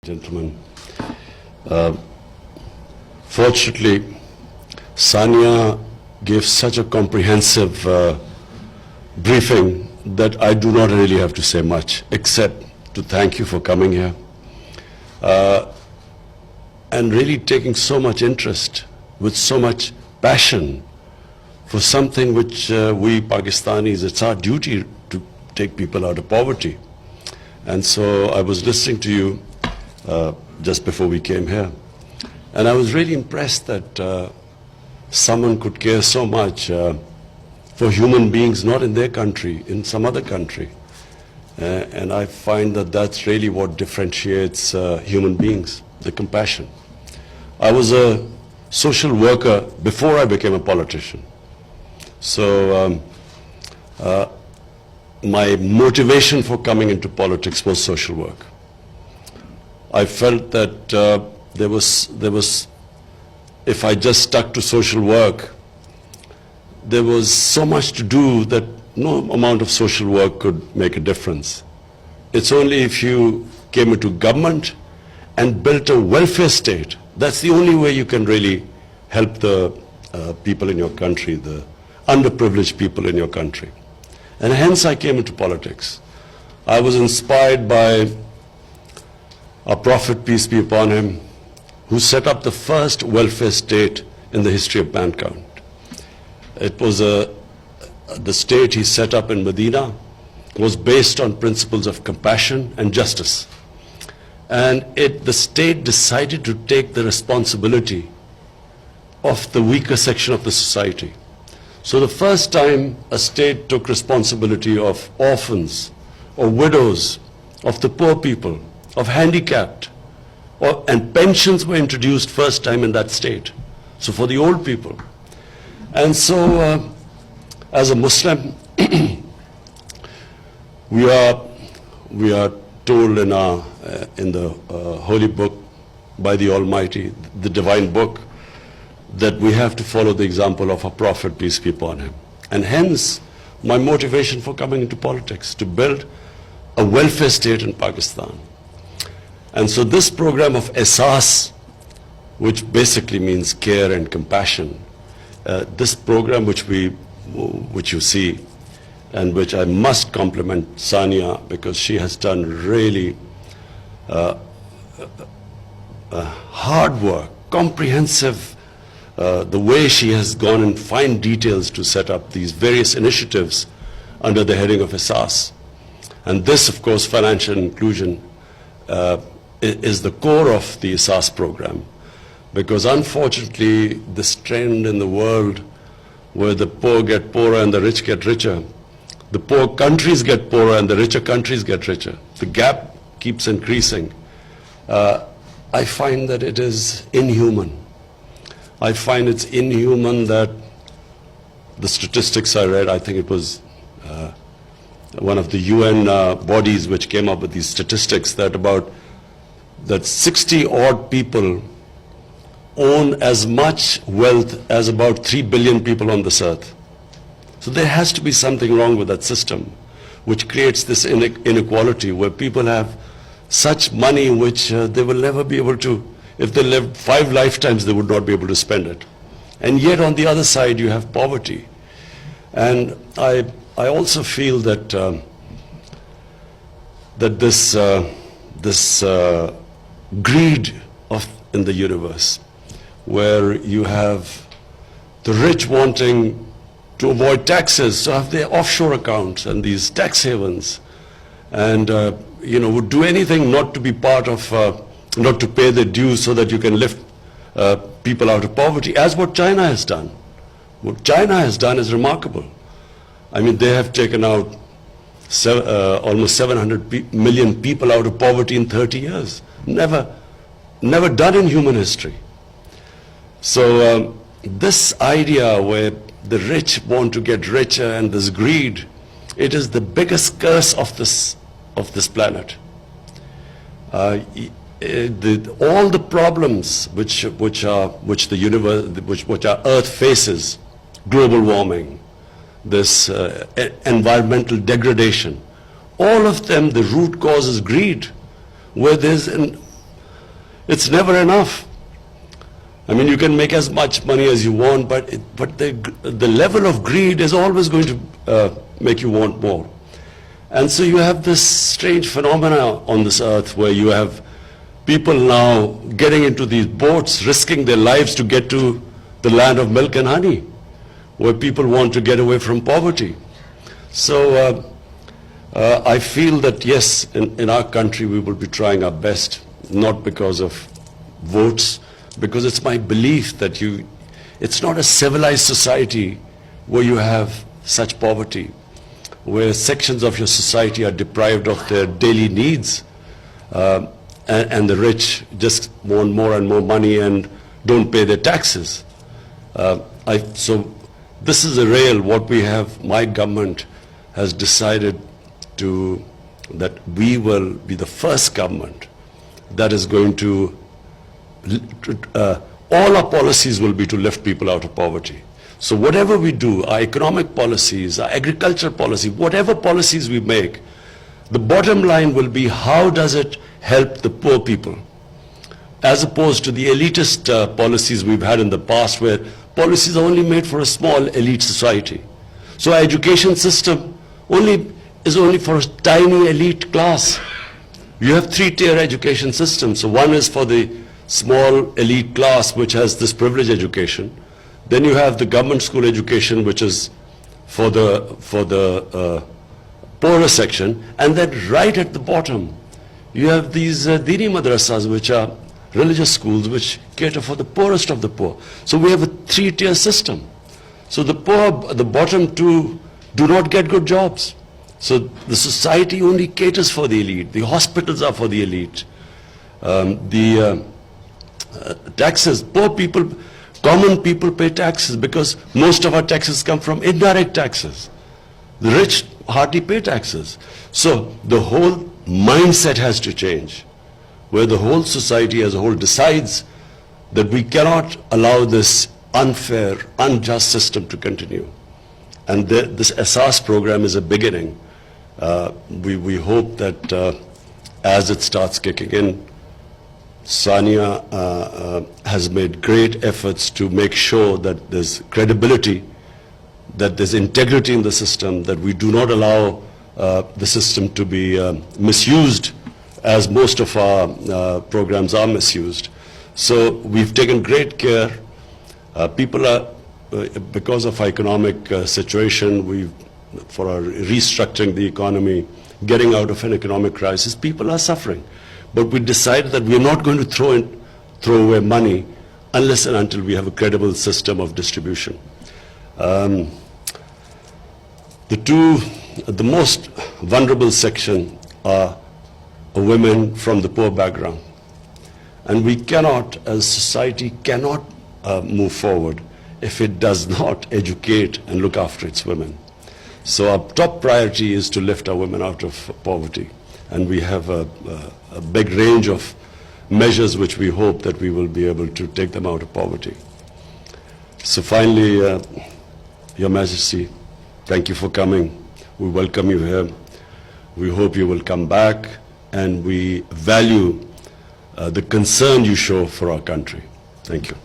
gentlemen. Fortunately, Sania gave such a comprehensive briefing that I do not really have to say much, except to thank you for coming here and really taking so much interest, with so much passion for something which we Pakistanis, it's our duty to take people out of poverty. And so I was listening to you just before we came here, and I was really impressed that someone could care so much for human beings not in their country, in some other country. And I find that that's really what differentiates human beings, the compassion. I was a social worker before I became a politician. So my motivation for coming into politics was social work. I felt that there was, if I just stuck to social work, there was so much to do that no amount of social work could make a difference. It's only if you came into government and built a welfare state, that's the only way you can really help the people in your country, the underprivileged people in your country. And hence I came into politics. I was inspired by our Prophet, peace be upon him, who set up the first welfare state in the history of mankind. It was the state he set up in Medina was based on principles of compassion and justice. And the state decided to take the responsibility of the weaker section of the society. So the first time a state took responsibility of orphans or widows, of the poor people, of handicapped, and pensions were introduced first time in that state. So for the old people. And so as a Muslim, we are told in the holy book by the Almighty, the divine book, that we have to follow the example of our Prophet, peace be upon him. And hence my motivation for coming into politics, to build a welfare state in Pakistan. And so this program of Ehsaas, which basically means care and compassion, this program which you see, and which I must compliment Sania, because she has done really hard work, comprehensive, the way she has gone in fine details to set up these various initiatives under the heading of Ehsaas. And this, of course, financial inclusion is the core of the Ehsaas program, because unfortunately this trend in the world where the poor get poorer and the rich get richer, the poor countries get poorer and the richer countries get richer, the gap keeps increasing. I find that it is inhuman. I find it's inhuman that the statistics I read, I think it was one of the UN bodies which came up with these statistics, that 60 odd people own as much wealth as about 3 billion people on this earth. So there has to be something wrong with that system, which creates this inequality where people have such money which they will never be able to, if they lived 5 lifetimes, they would not be able to spend it. And yet on the other side you have poverty. And I also feel that that this greed in the universe, where you have the rich wanting to avoid taxes, so have their offshore accounts and these tax havens, and would do anything not to be part of, not to pay their dues so that you can lift people out of poverty, as what China has done. What China has done is remarkable. I mean, they have taken out almost 700 million people out of poverty in 30 years. Never done in human history. So this idea where the rich want to get richer and this greed, it is the biggest curse of this planet. All the problems which our Earth faces, global warming, this environmental degradation, all of them, the root cause is greed, where there's It's never enough. I mean, you can make as much money as you want, but the level of greed is always going to make you want more. And so you have this strange phenomena on this earth where you have people now getting into these boats, risking their lives to get to the land of milk and honey, where people want to get away from poverty. So I feel that yes, in our country we will be trying our best, not because of votes, because it's my belief that it's not a civilized society where you have such poverty, where sections of your society are deprived of their daily needs, and the rich just want more and more money and don't pay their taxes. So this is a real, what we have, my government has decided that we will be the first government that is going to, all our policies will be to lift people out of poverty. So whatever we do, our economic policies, our agriculture policy, whatever policies we make, the bottom line will be how does it help the poor people, as opposed to the elitist policies we've had in the past, where policies are only made for a small elite society. So our education system is only for a tiny elite class. You have three-tier education systems. So one is for the small elite class, which has this privileged education. Then you have the government school education, which is for the poorer section. And then right at the bottom, you have these Dini madrasas, which are religious schools, which cater for the poorest of the poor. So we have a three-tier system. So the poor, the bottom two, do not get good jobs. So the society only caters for the elite. The hospitals are for the elite. Taxes, poor people, common people pay taxes because most of our taxes come from indirect taxes. The rich hardly pay taxes. So the whole mindset has to change, where the whole society as a whole decides that we cannot allow this unfair, unjust system to continue. And this Asas program is a beginning. We hope that as it starts kicking in, Sania has made great efforts to make sure that there's credibility, that there's integrity in the system, that we do not allow the system to be misused, as most of our programs are misused. So we've taken great care. People are, because of our economic situation, for our restructuring the economy, getting out of an economic crisis, people are suffering. But we decided that we're not going to throw away money unless and until we have a credible system of distribution. The most vulnerable section are women from the poor background. And we cannot, as society, cannot move forward if it does not educate and look after its women. So our top priority is to lift our women out of poverty. And we have a big range of measures which we hope that we will be able to take them out of poverty. So finally, Your Majesty, thank you for coming. We welcome you here. We hope you will come back, and we value the concern you show for our country. Thank you.